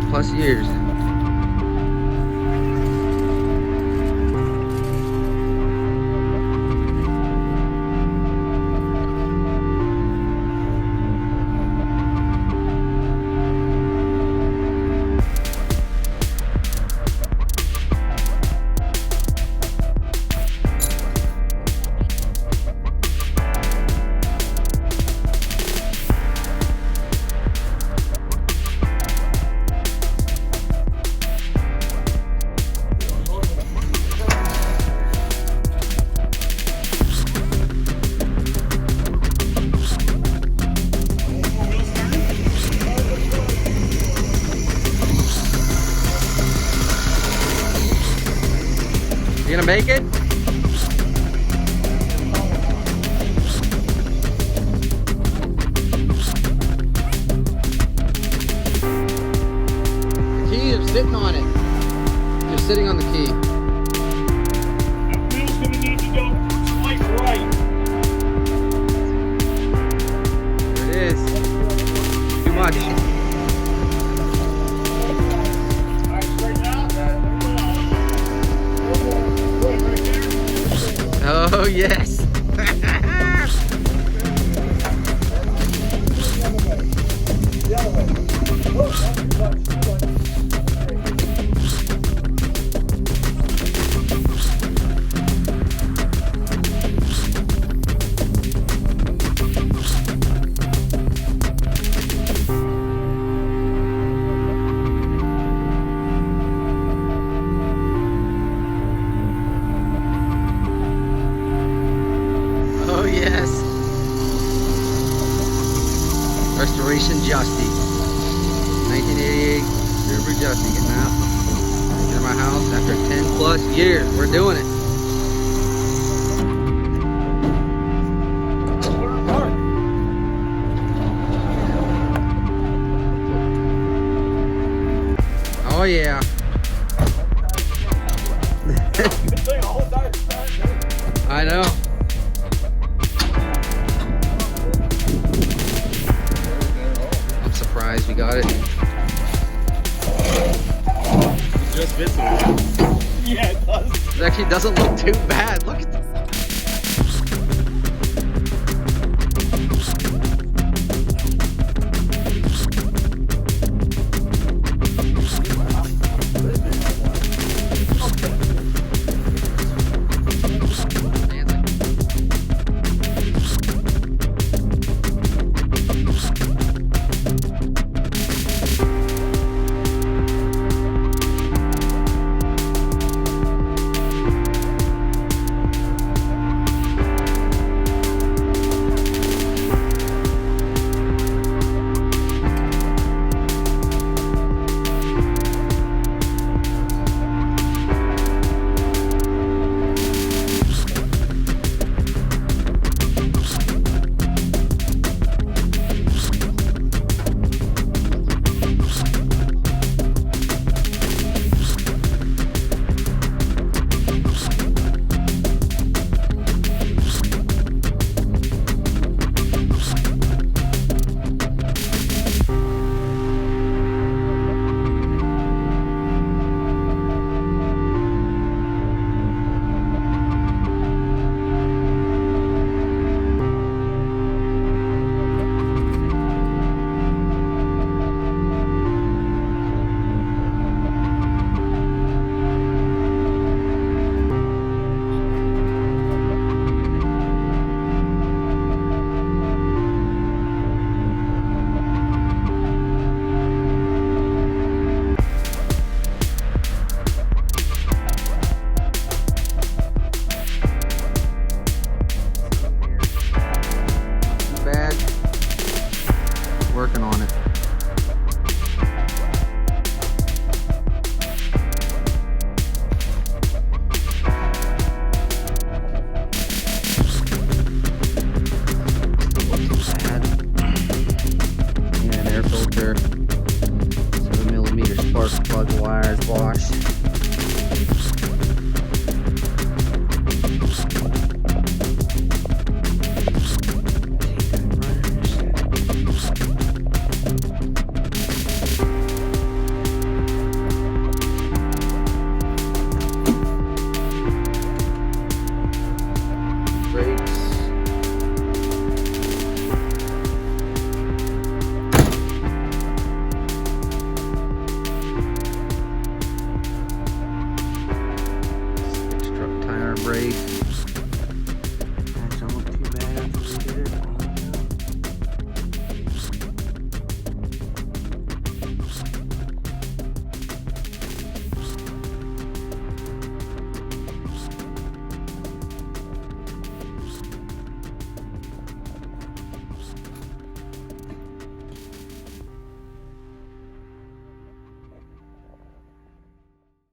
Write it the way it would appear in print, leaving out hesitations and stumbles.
10+years. You gonna make it? The key is sitting on it. You're sitting on the key. That wheel's gonna need to go slight right. There it is. Too much. Alright, straighten out. Right there. Oh yes. Oh yes. Restoration Justy. 1988 Subaru Justy getting out. Into my house after 10+years. We're doing it. Oh yeah. I know. I'm surprised we got it. Just fits it. Yeah, it does. It actually doesn't look too bad. Look at this. Working on it. And an air filter, 7mm spark plug wires washed. race.